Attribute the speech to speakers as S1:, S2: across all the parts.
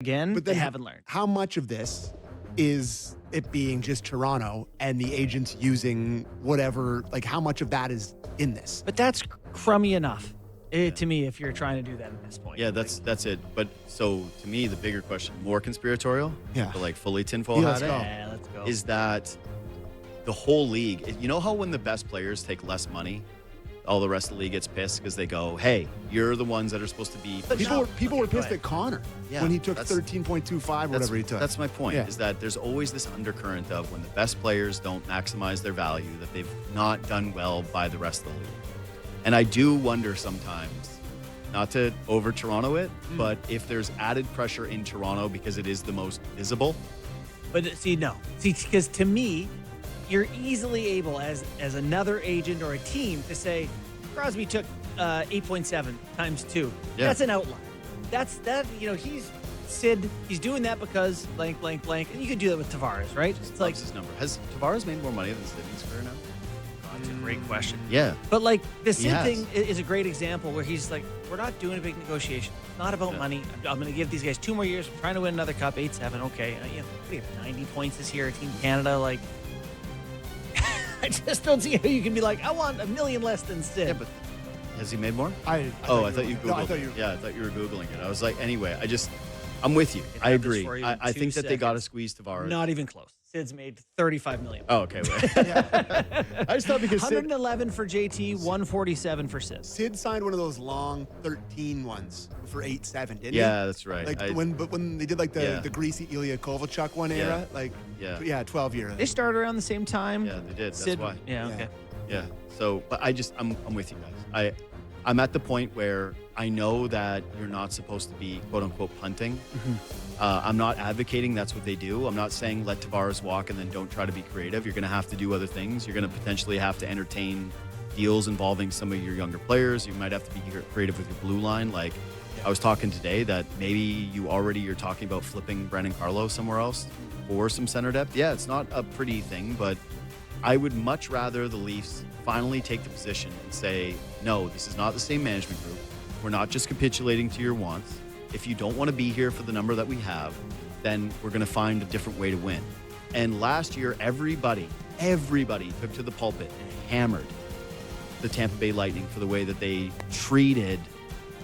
S1: again,
S2: But
S1: they
S2: then
S1: haven't learned.
S2: How much of this is it being just Toronto and the agents using whatever, like how much of that is in this?
S1: But that's crummy enough to me if you're trying to do that at this point.
S3: Yeah, that's it. But so to me, the bigger question, more conspiratorial,
S2: Yeah.
S3: but like fully tinfoil
S2: Yeah,
S3: hat it,
S1: Yeah, let's go.
S3: is that the whole league, you know how when the best players take less money, all the rest of the league gets pissed because they go, hey, you're the ones that are supposed to be.
S2: People were
S1: go
S2: pissed
S1: ahead.
S2: at Connor
S3: Yeah,
S2: when he took
S3: that's-
S2: 13.25 or whatever he took.
S3: That's my point,
S2: Yeah.
S3: is that there's always this undercurrent of when the best players don't maximize their value, that they've not done well by the rest of the league. And I do wonder sometimes, not to over Toronto it, but if there's added pressure in Toronto because it is the most visible.
S1: But see, no. See, because to me, you're easily able as another agent or a team to say, Crosby took 8.7 times 2.
S3: Yeah.
S1: That's an outlier. He's doing that because blank, blank, blank. And you could do that with Tavares, right? It's like,
S3: What's his number? Has Tavares made more money than Sidney's career now?
S1: that's a great question.
S3: Yeah.
S1: But like the Sid
S3: has.
S1: thing is a great example where he's like, we're not doing a big negotiation. It's not about money. I'm going to give these guys 2 more years. We're trying to win another cup, 8-7. Okay. We have 90 points this year. Team Canada, like, I just don't see how you can be like, I want $1 million less than Sid.
S3: Yeah, but has he made more?
S2: I
S3: thought you Googled
S2: No, I thought
S3: it.
S2: you.
S3: Yeah, I thought you were Googling it. I was like, anyway, I'm with you. I
S1: have this
S3: agree.
S1: for you in
S3: I
S1: 2
S3: think that they got to
S1: seconds.
S3: squeeze Tavares.
S1: Not even close. Sid's made $35 million.
S3: Oh, okay. Wait.
S2: I just thought because
S1: 111 for JT, 147 for Sid.
S2: Sid signed one of those long 13 ones for 8-7, didn't he?
S3: Yeah, that's right.
S2: Like when they did like
S3: Yeah.
S2: the greasy Ilya Kovalchuk one era, like
S3: Yeah.
S2: 12 year.
S1: They started around the same time.
S3: Yeah, they did. That's
S1: Sid,
S3: why.
S1: Yeah, okay.
S3: Yeah. So, but I'm with you guys. I'm at the point where I know that you're not supposed to be quote unquote punting. I'm not advocating that's what they do. I'm not saying let Tavares walk and then don't try to be creative. You're going to have to do other things. You're going to potentially have to entertain deals involving some of your younger players. You might have to be creative with your blue line. Like I was talking today that maybe you're talking about flipping Brandon Carlo somewhere else for some center depth. Yeah, it's not a pretty thing, but I would much rather the Leafs finally take the position and say, no, this is not the same management group. We're not just capitulating to your wants. If you don't want to be here for the number that we have, then we're going to find a different way to win. And last year, everybody took to the pulpit and hammered the Tampa Bay Lightning for the way that they treated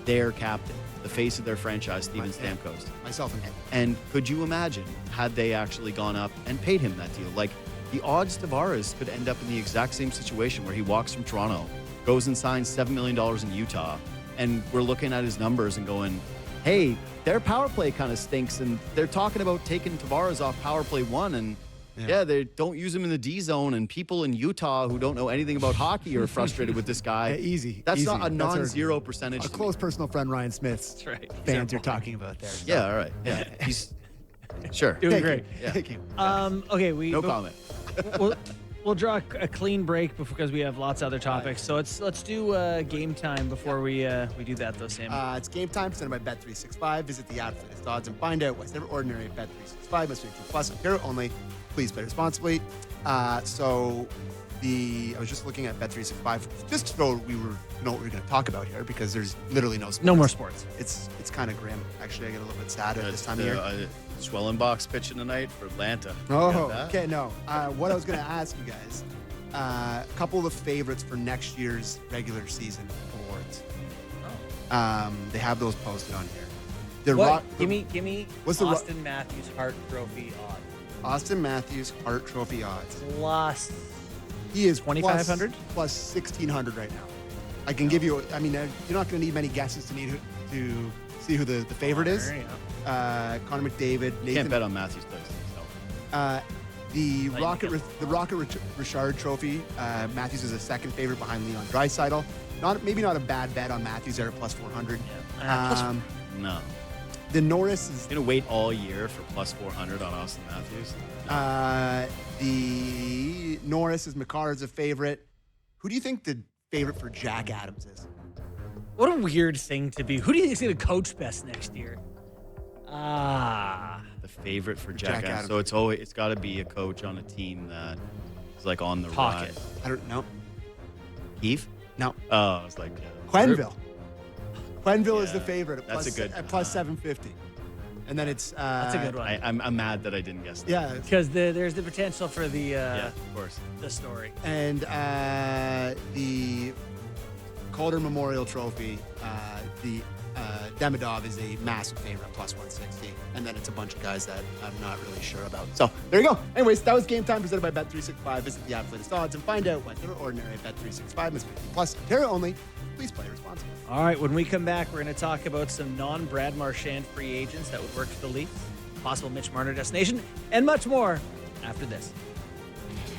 S3: their captain, the face of their franchise, Steven Stamkos.
S2: Myself and him.
S3: And could you imagine had they actually gone up and paid him that deal? Like the odds Tavares could end up in the exact same situation where he walks from Toronto, goes and signs $7 million in Utah, and we're looking at his numbers and going, hey, their power play kind of stinks, and they're talking about taking Tavares off power play 1, and they don't use him in the D zone, and people in Utah who don't know anything about hockey are frustrated with this guy.
S2: Yeah, easy.
S3: That's
S2: easy.
S3: not a
S2: That's
S3: non-zero percentage.
S2: A
S3: to me.
S2: close personal friend, Ryan Smith's
S1: That's right.
S2: fans you're talking about there. So.
S3: Yeah, all right. Yeah, he's sure.
S1: Doing
S2: Thank
S1: great.
S2: you. Thank you.
S1: Okay,
S3: No comment.
S1: We'll draw a clean break because we have lots of other topics. So let's do game time before we do that though, Sam.
S2: It's game time presented by Bet365. Visit the app for its odds and find out what's never ordinary at Bet365. Must be 18+ Ontario only. Please play responsibly. I was just looking at Bet365 just so we know what we're going to talk about here because there's literally no sports.
S1: No more sports.
S2: It's kind of grim. Actually, I get a little bit sad at this time of year.
S3: Schwellenbach's pitching tonight for Atlanta. You
S2: Oh,
S3: got that?
S2: okay, no. What I was going to ask you guys, a couple of the favorites for next year's regular season awards. They have those posted on here.
S1: Give me
S2: what's the
S1: Austin Matthews Hart Trophy odds.
S2: Austin Matthews Hart Trophy odds.
S1: Plus,
S2: He is
S1: 2,500?
S2: plus 1,600 right now. I can give you. I mean, you're not going to need many guesses to see who the favorite is. Connor McDavid. Nathan,
S3: Can't bet on Matthews plays.
S2: The
S1: Lightning
S2: Rocket Richard Trophy. Matthews is a second favorite behind Leon Draisaitl. Maybe not a bad bet on Matthews there at plus 400.
S1: Yeah.
S3: No.
S2: The Norris is
S3: Gonna wait all year for plus 400 on Austin Matthews.
S2: the Norris is Makar's a favorite. Who do you think the favorite for Jack Adams is?
S1: What a weird thing to be. Who do you think is going to coach best next year?
S3: The favorite for Jack Adams.
S2: Adams.
S3: So it's got to be a coach on a team that is like on the
S1: Pocket.
S3: rise.
S2: I don't know.
S3: Keith?
S2: No.
S3: Oh, I was like
S2: Quenneville. Quenneville is the
S3: Yeah,
S2: favorite at
S3: that's
S2: plus,
S3: a good-
S2: at plus 750. And then it's
S1: That's a good one.
S3: I'm mad that I didn't guess that.
S2: Yeah,
S1: Because there's the potential for the
S3: Yeah, of course.
S1: the story.
S2: and the Calder Memorial Trophy, the Demidov is a massive favorite, plus 160. And then it's a bunch of guys that I'm not really sure about. So there you go. Anyways, that was Game Time presented by Bet365. Visit the app for latest odds and find out whether ordinary at Bet365 is 50 plus Ontario only. Please play responsibly.
S1: All right, when we come back, we're going to talk about some non-Brad Marchand free agents that would work for the Leafs, possible Mitch Marner destination, and much more after this.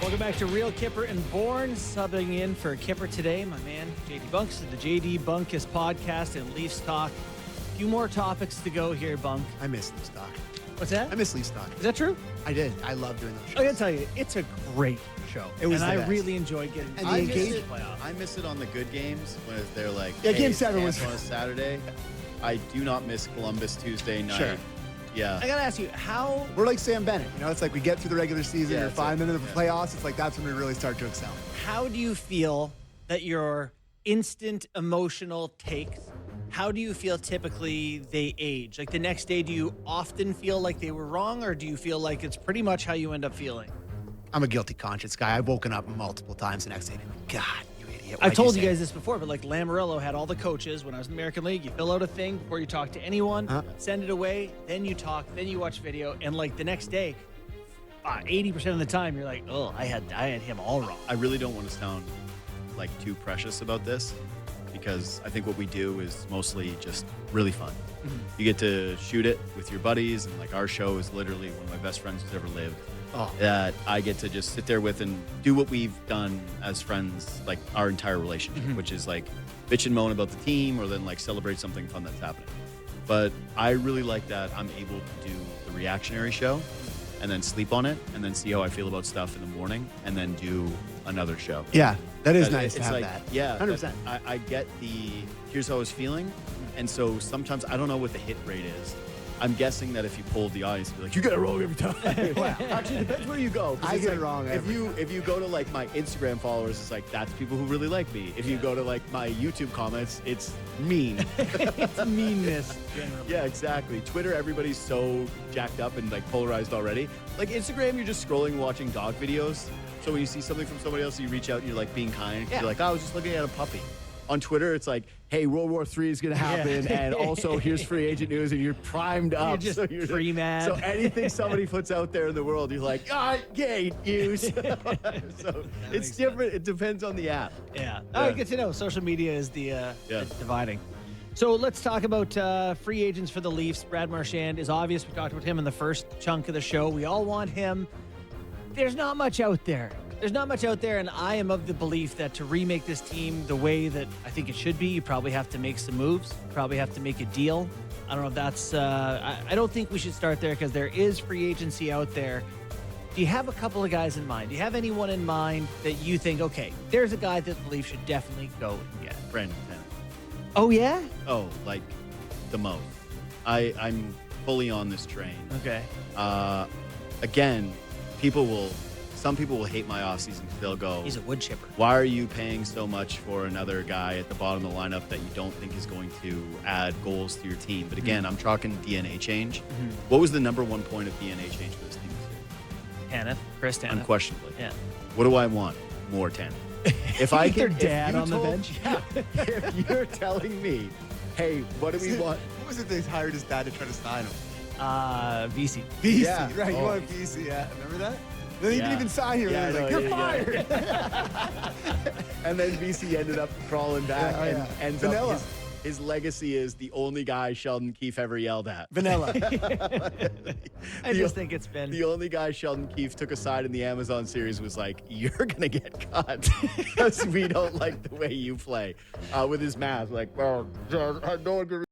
S1: Welcome back to Real Kipper and Bourne. Subbing in for Kipper today, my man, JD Bunks of the JD Bunkus podcast and Leafs Talk. A few more topics to go here, Bunk.
S2: I miss Leafs Talk.
S1: What's that?
S2: I miss Leafs Talk.
S1: Is that true?
S2: I did. I love doing those shows.
S1: I gotta tell you, it's a great show.
S2: It was
S1: and
S2: the
S1: I
S2: best.
S1: really enjoyed getting
S2: And
S1: to
S2: the
S1: the
S2: engagement-
S1: playoffs.
S3: I miss it on the good games when they're like,
S2: Yeah,
S3: hey,
S2: Game
S3: it's
S2: 7 was-
S3: on a Saturday. I do not miss Columbus Tuesday night.
S2: Sure.
S3: Yeah.
S1: I gotta ask you, how
S2: We're like Sam Bennett. You know, it's like we get through the regular season,
S3: Yeah,
S2: or
S3: it's
S2: 5
S3: like-
S2: minutes of the playoffs. It's like that's when we really start to excel.
S1: how do you feel that your instant emotional takes, how do you feel typically they age? Like the next day, do you often feel like they were wrong, or do you feel like it's pretty much how you end up feeling?
S2: I'm a guilty conscience guy. I've woken up multiple times the next day. God, you idiot.
S1: I've
S2: Why'd
S1: told
S2: say
S1: you
S2: it?
S1: guys this before, but like Lamoriello had all the coaches when I was in the American League. You fill out a thing before you talk to anyone, send it away, then you talk, then you watch video, and like the next day, 80% of the time you're like, oh, I had him all wrong.
S3: I really don't want to sound like too precious about this because I think what we do is mostly just really fun. You get to shoot it with your buddies, and like our show is literally one of my best friends who's ever lived. That I get to just sit there with and do what we've done as friends, like our entire relationship, which is like bitch and moan about the team or then like celebrate something fun that's happening. But I really like that I'm able to do the reactionary show and then sleep on it and then see how I feel about stuff in the morning and then do another show.
S2: Yeah, that is
S3: That-
S2: nice to
S3: it's
S2: have
S3: like,
S2: that.
S3: Yeah,
S2: 100%.
S3: I get the here's how I was feeling, and so sometimes I don't know what the hit rate is. I'm guessing that if you polled the audience, you'd be like, you get it wrong every time. Wow. Actually, it depends where you go. 'Cause
S2: I
S3: it's
S2: get it
S3: like,
S2: wrong
S3: If
S2: every
S3: you go to like my Instagram followers, it's like that's people who really like me. If you go to like my YouTube comments, it's mean.
S1: It's meanness, generally.
S3: Yeah, exactly. Twitter, everybody's so jacked up and like polarized already. Like Instagram, you're just scrolling, watching dog videos. So when you see something from somebody else, you reach out and you're like being kind.
S1: Yeah.
S3: You're like, oh, I was just looking at a puppy. On Twitter, it's like, hey, World War III is going to happen.
S1: Yeah.
S3: And also, here's free agent news. And you're primed up.
S1: just
S3: you're
S1: pre-mad.
S3: So anything somebody puts out there in the world, you're like, ah, gay news. So it's different. It depends on the app.
S1: Yeah. All right, good to know. Social media is the dividing. So let's talk about free agents for the Leafs. Brad Marchand is obvious. We talked about him in the first chunk of the show. We all want him. There's not much out there. And I am of the belief that to remake this team the way that I think it should be, you probably have to make some moves. You probably have to make a deal. I don't know if that's... I don't think we should start there because there is free agency out there. Do you have a couple of guys in mind? Do you have anyone in mind that you think, okay, there's a guy that the Leafs should definitely go and get?
S3: Brandon Tanev.
S1: Oh, yeah?
S3: Oh, like the most. I'm fully on this train.
S1: Okay.
S3: Again, some people will hate my offseason because they'll go,
S1: He's a wood chipper.
S3: why are you paying so much for another guy at the bottom of the lineup that you don't think is going to add goals to your team? But again, I'm talking DNA change. What was the number one point of DNA change for this team this year?
S1: Tanev. Chris Tanev.
S3: Unquestionably.
S1: Yeah.
S3: What do I want? More Tanev. If I
S1: Their
S3: can, if
S1: dad
S3: you
S1: on the bench.
S3: Yeah, if you're telling me, hey, what do we want?
S2: What was it they hired his dad to try to sign him?
S1: VC.
S2: BC,
S3: Yeah.
S2: right? You
S3: Oh.
S2: want BC, yeah. Remember that? Then he didn't
S3: Yeah.
S2: even sign here.
S3: Yeah,
S2: He was
S3: I
S2: like,
S3: know,
S2: you're
S3: yeah,
S2: fired.
S3: And then VC ended up crawling back
S2: Yeah,
S3: and
S2: yeah.
S3: ends
S2: Vanilla.
S3: up his legacy is the only guy Sheldon Keefe ever yelled at.
S2: Vanilla.
S1: I just think it's been...
S3: The only guy Sheldon Keefe took aside in the Amazon series was like, you're going to get cut because we don't like the way you play with his mask. Like, well, no one can